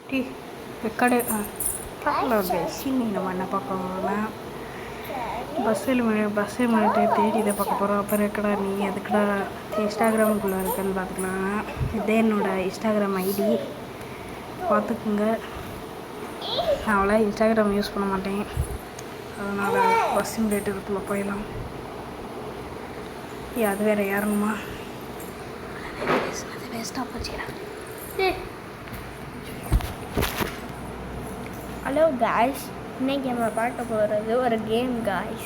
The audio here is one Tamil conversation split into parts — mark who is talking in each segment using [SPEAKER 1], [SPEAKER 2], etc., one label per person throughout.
[SPEAKER 1] ఎక్కడ పక్కలో பேசி நம்ம என்ன பார்க்க போகிறோம்னா பஸ்ஸு மாட்டை தேடி இதை பார்க்க போகிறோம். அப்புறம் இருக்கடா நீ அதுக்கடா இன்ஸ்டாகிராமுக்குள்ளே இருக்குன்னு பார்த்துக்கலாம். இதே என்னோடய இன்ஸ்டாகிராம் ஐடி பார்த்துக்குங்க. நான் அவ்வளோ இன்ஸ்டாகிராம் யூஸ் பண்ண மாட்டேன், அதனால் பஸ் சிமுலேட்டருக்குள்ளே போயிடலாம். அது வேறு ஏறணுமா? அது வேஸ்ட்டாக போச்சுக்கிறேன்.
[SPEAKER 2] ஹலோ காய்ஸ், இன்றைக்கி நம்ம பார்க்க போகிறது ஒரு கேம் காய்ஸ்.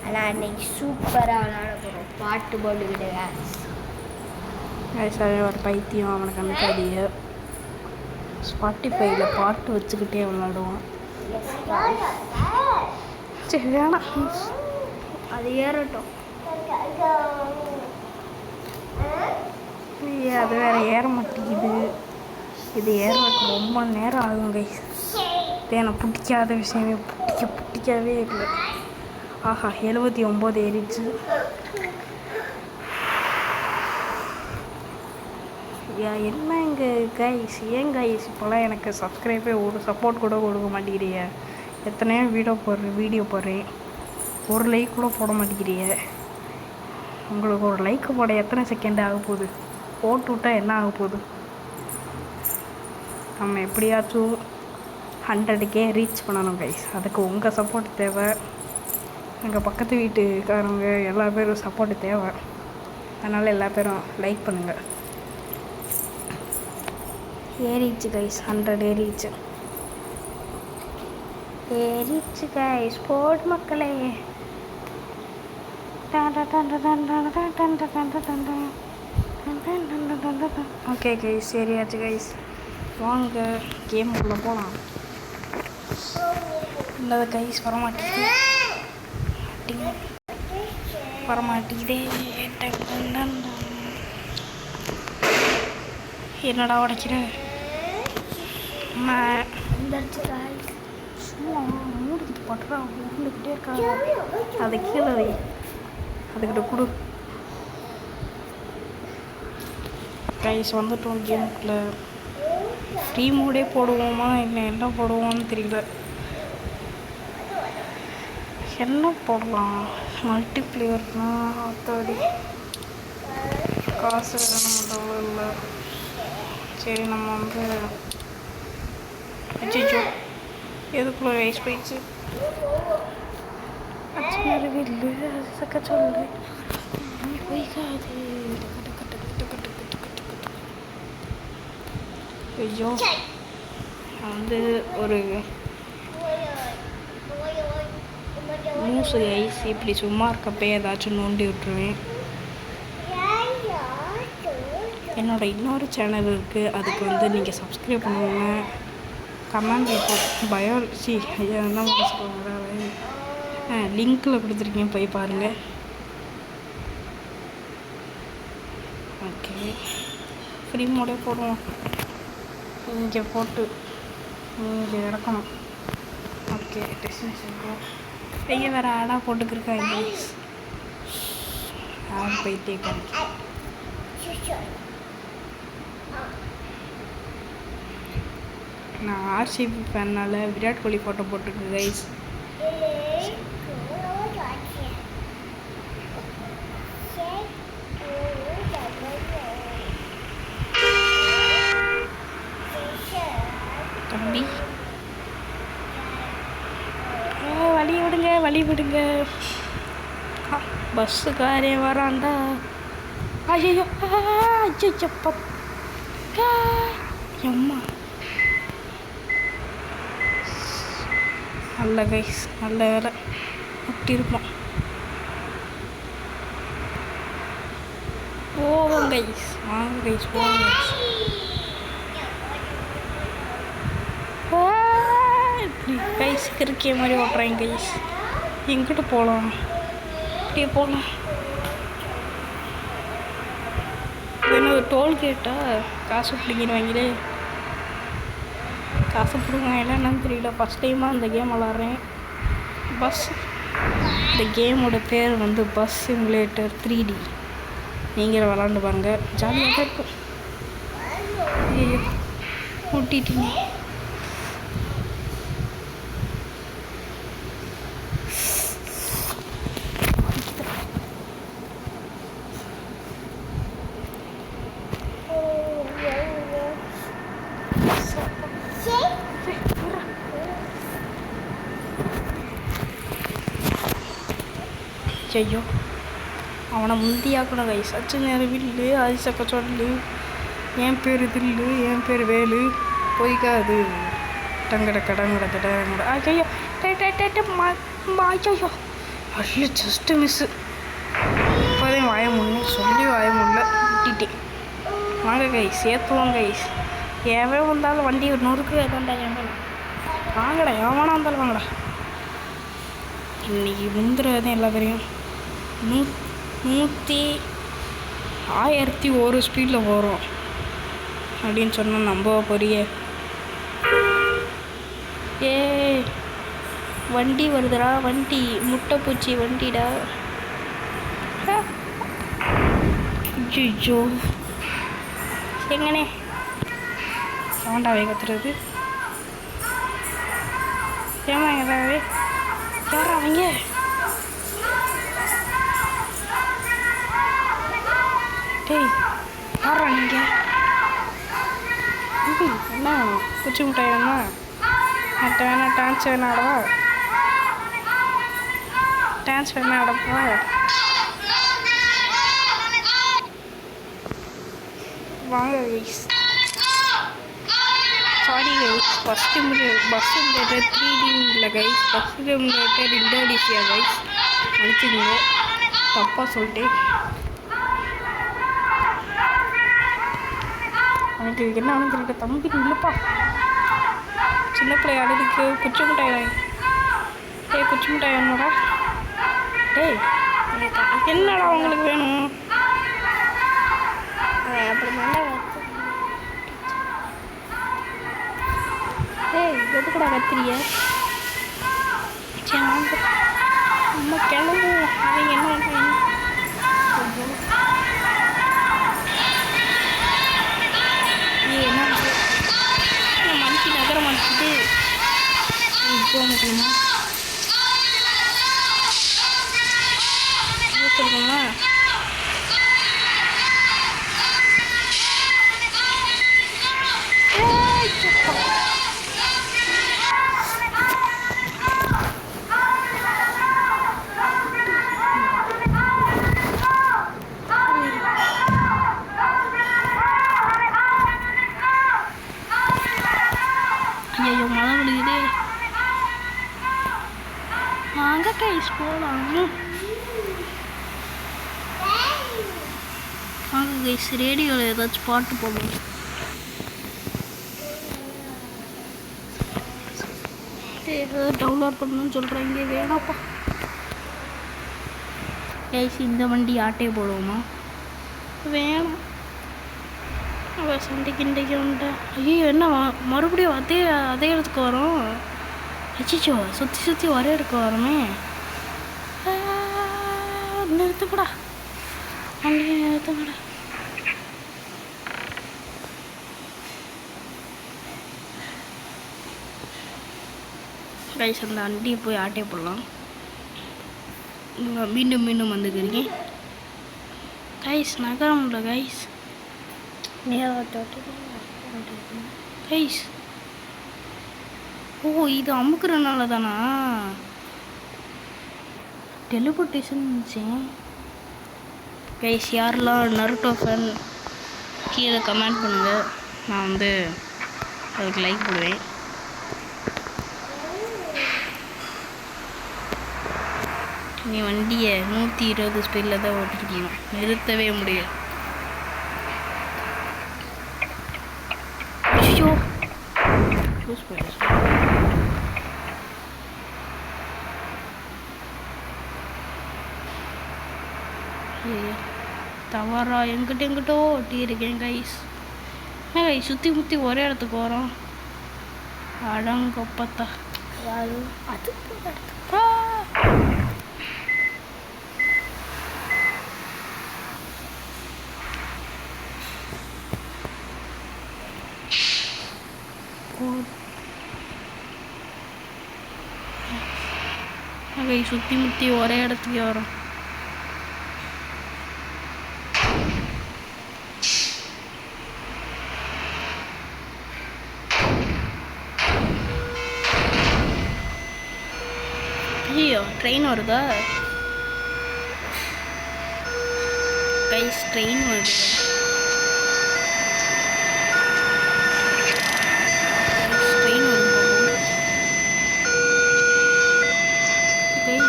[SPEAKER 2] ஆனால் இன்னைக்கு சூப்பராக விளையாட போகிறோம். பாட்டு போட்டுக்கிட்டு
[SPEAKER 1] காய்ஸ் ஒரு பைத்தியம் அவனுக்கு அனுப்பிய ஸ்பாட்டிஃபைல பாட்டு வச்சுக்கிட்டே விளையாடுவான். சரி வேணாம்,
[SPEAKER 2] அது ஏறட்டும்.
[SPEAKER 1] அது வேறு ஏற மாட்டேங்குது. இது ஏறதுக்கு ரொம்ப நேரம் ஆகும் கைஸ். இது எனக்கு பிடிக்காத விஷயமே, பிடிக்கவே இல்லை. ஆஹா 79 ஏறிடுச்சு. என்ன இங்கே கைஸ், ஏன் கைஸ் இப்போலாம் எனக்கு சப்ஸ்கிரைபே ஒரு சப்போர்ட் கூட கொடுக்க மாட்டேங்கிறீங்க? எத்தனையோ வீடியோ போடுறேன், ஒரு லைக் கூட போட மாட்டேங்கிறீங்க. உங்களுக்கு ஒரு லைக் போட எத்தனை செகண்ட் ஆக போகுது? போட்டு விட்டால் என்ன ஆக போகுது? நம்ம எப்படியாச்சும் 100K ரீச் பண்ணணும் கைஸ். அதுக்கு உங்கள் சப்போர்ட் தேவை, எங்கள் பக்கத்து வீட்டுக்காரங்க எல்லா பேரும் சப்போர்ட்டு தேவை. அதனால் எல்லா பேரும் லைக் பண்ணுங்கள். ஏறிச்சு கைஸ், 100 ஏறிச்சு கைஸ். போடு மக்களே. ஓகே கைஸ், சரியாச்சு கைஸ். வாங்க கேமுக்குள்ளே போகலாம். இல்லை கைஸ் வரமாட்டேங்குதே. என்னடா உடைக்கிற? சும்மா மூடிக்கிட்டு பட்டுறா, மூடிக்கிட்டே இருக்காங்க. அதை கீழே வை, அதுக்கிட்ட கொடு. கைஸ் வந்துட்டோம் கேமுக்குள்ளே. ஃப்ரீ மோடே போடுவோமா இல்லை என்ன போடுவோம்னு தெரியல. என்ன போடலாம்? மல்டிப்ளேயர்னா அத்தோடி காசு வேறு நம்ம இல்லை. சரி நம்ம வந்து அச்சோ எதுக்குள்ளே வேஸ்ட் போயிடுச்சு. இல்லை அது சக்க சொல்லு போய்க்காது. ஐயோ வந்து ஒரு லூசு கைஸ். இப்படி சும்மா இருக்கப்போ ஏதாச்சும் நோண்டி விட்டுருவேன். என்னோட இன்னொரு சேனல் இருக்குது, அதுக்கு வந்து நீங்கள் சப்ஸ்கிரைப் பண்ணுவாங்க. கமெண்ட் பயாலஜி ஐயா என்ன சொல்லுவாங்க, லிங்க்கில் கொடுத்துருக்கேன், போய் பாருங்கள். ஓகே ஃப்ரீ மோடே போடுவோம். இங்கே போட்டு இங்கே இறக்கணும். ஓகே டெஸ்டினேஷன் போ. ஐயா வேறு ஆடாக போட்டுக்கிருக்காங்க கைஸ். ஆடு போயிட்டே கிடைக்கும். நான் ஆர்சிபி ஃபேனால் விராட் கோலி ஃபோட்டோ போட்டிருக்கேன் கைஸ். தம்பி வழி விடுங்க. பஸ்ஸுக்காரே வரான்டா. ஐயோ அம்மா நல்ல கைஸ், நல்ல வேலை விட்டிருப்போம். போவோம் கைஸ், வாங்க கைஸ் போவோம் கைஸ். கைஸ் கிறுக்கிய மாதிரி ஓட்டுறாங்க கைஸ். எங்கிட்ட போகலாம்? இப்படியே போகலாம். என்ன ஒரு டோல்கேட்டா? காசு பிடிங்கிடுவாங்களே. காசு பிடிங்காங்களா என்னன்னு தெரியல. ஃபஸ்ட் டைமாக இந்த கேம் விளாட்றேன். பஸ் இந்த கேமோட பேர் வந்து பஸ் சிமுலேட்டர் 3D. நீங்கள் விளாண்டு பாருங்க, ஜாலியாக தான் இருக்கும். ஐயோ முட்டிட்டீங்க. ஐயோ அவனை முந்தியாக்கணும் கை சச்சு நேரம் வில்லு அதிசக்க சொல்லு என் பேர் தில்லு என் பேர் வேலு பொய்க்காது டங்கட ஐயோ ஐயோ ஐயோ ஜஸ்ட்டு மிஸ்ஸு இப்போதே வாய முடியல சொல்லி வாய முடியல விட்டுட்டேன். வாங்க கைஸ் ஏற்றுவோம் கைஸ். எவன் வந்தாலும் வண்டி ஒரு நொறுக்கு ஏதாண்டா ஏன் வாங்கடா எவனா வந்தாலும் வாங்கடா. இன்றைக்கி முந்திரதான் எல்லா தெரியும். 1001 ஸ்பீடில் போகிறோம் அப்படின்னு சொன்னால் நம்ப போறிய. ஏ வண்டி வருதுடா வண்டி முட்டைப்பூச்சி வண்டிடா. ஐயோ எங்கனே சவுண்டாவே கத்துறது ஏமா ஏதாவே யாரா அவங்க டேய் யாரா நீங்கள் என்ன குச்சி முட்டை வேணுமா மற்ற வேணா டான்ஸ் வேணா ஆடவா டான்ஸ் வேணா ஆடப்பா வாங்க guys. Sorry guys first bus simulator 3D இல்லை guys bus simulator Indonesia guys நினச்சிங்க தப்பாக சொல்லிட்டேன். எனக்கு இதுக்கு என்ன ஆனது தெரியல. தம்பி இல்லைப்பா சின்ன பிள்ளை ஆடுறதுக்கு குச்சி மிட்டாய் வாங்கி டேய் குச்சி மிட்டாய் வேணுமாடா. டேய் என்னடா உங்களுக்கு வேணும்
[SPEAKER 2] அப்புறமா
[SPEAKER 1] ஏய் எது கூட கத்திரிய சரி வாங்க நம்ம கிளம்புவோம். அவங்க என்ன பண்ணுறாங்க என்ன மனுஷி நகர மனுஷிட்டு போக முடியுமா சொல்லுமா ஐயோ மழை விழுகுது. வாங்க கைஸ் போகலாம். வாங்க கைஸ் ரேடியோவில் ஏதாச்சும் பாட்டு போடுவோம். ஏதோ டவுன்லோட் பண்ணணும்னு சொல்கிறாங்க வேணாப்பா கைஸ். இந்த வண்டி ஆட்டையை போடுவோமா வேணாம். சண்டைக்கு இன்றைக்கு உண்டா. ஐயோ என்ன மறுபடியும் அதே இடத்துக்கு வரோம். அச்சிச்சோ சுற்றி ஒரே இடத்துக்கு வரோமே. நிறுத்துப்படா வண்டியை நிறுத்துங்கடா. கைஸ் அந்த வண்டியை போய் ஆட்டையை போடலாம். மீண்டும் வந்துக்கிறீங்க கைஸ் நகரம்ல கைஸ். கைஸ் ஓ இது அமுக்குறனால தானா டெலிபோர்டேஷன் இருந்துச்சேன். கைஸ் யாரெல்லாம் நருட்டோ ஃபேன் கீழே கமெண்ட் பண்ணுங்கள். நான் அதுக்கு லைக் போடுவேன். நீ வண்டியை 120 ஸ்பீடில் தான் ஓட்டிருக்கீங்க நிறுத்தவே முடியல. ஐயோ சூஸ் பண்ண தவறா எங்கிட்டோ ஓட்டி இருக்கேன் கைஸ். கைஸ் சுற்றி முற்றி ஒரே இடத்துக்கு வரோம். அடங்கப்பத்தா அது போகுது. கை சுற்றி முற்றி ஒரே இடத்துக்கே வரும். ஐயோ ட்ரெயின் வருதா கைஸ்? ட்ரெயின் வருது. ட்ரெயின் வருது ட்ரெயின்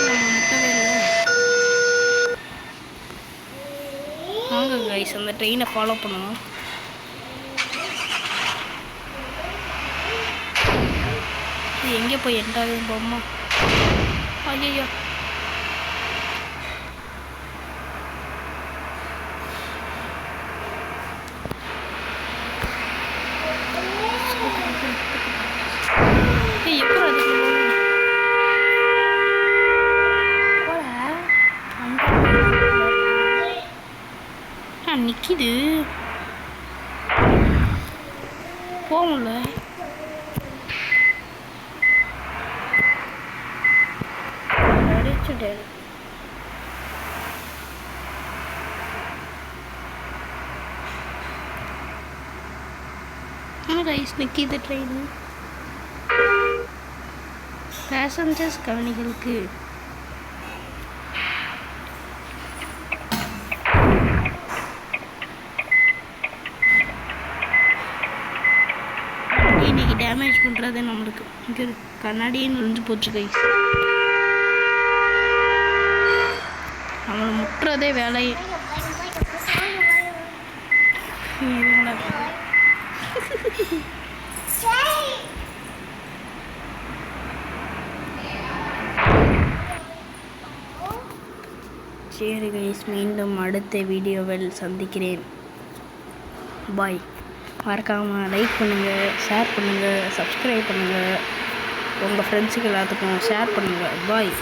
[SPEAKER 1] நம்ம முட்டவே இல்லை. வாங்க கைஸ் அந்த ட்ரெயினை ஃபாலோ பண்ணுவோம். இது எங்கே போய் எண்டாவது போமா? ஐயோ எப்போ நிற்கிது போகல. கைஸ் நிற்கிது ட்ரெயின். பேசஞ்சர்ஸ் கவனிகளுக்கு இன்னைக்கு டேமேஜ் பண்ணுறது நம்மளுக்கு இங்கே கண்ணாடியே நுழைஞ்சு போச்சு கைஸ். நம்மளை முட்டுறதே வேலையே. சரி கைஸ், மீண்டும் அடுத்த வீடியோவில் சந்திக்கிறேன். பாய். மறக்காமல் லைக் பண்ணுங்கள், ஷேர் பண்ணுங்கள், சப்ஸ்கிரைப் பண்ணுங்கள், உங்கள் ஃப்ரெண்ட்ஸுக்கு எல்லாத்துக்கும் ஷேர் பண்ணுங்கள். பாய்.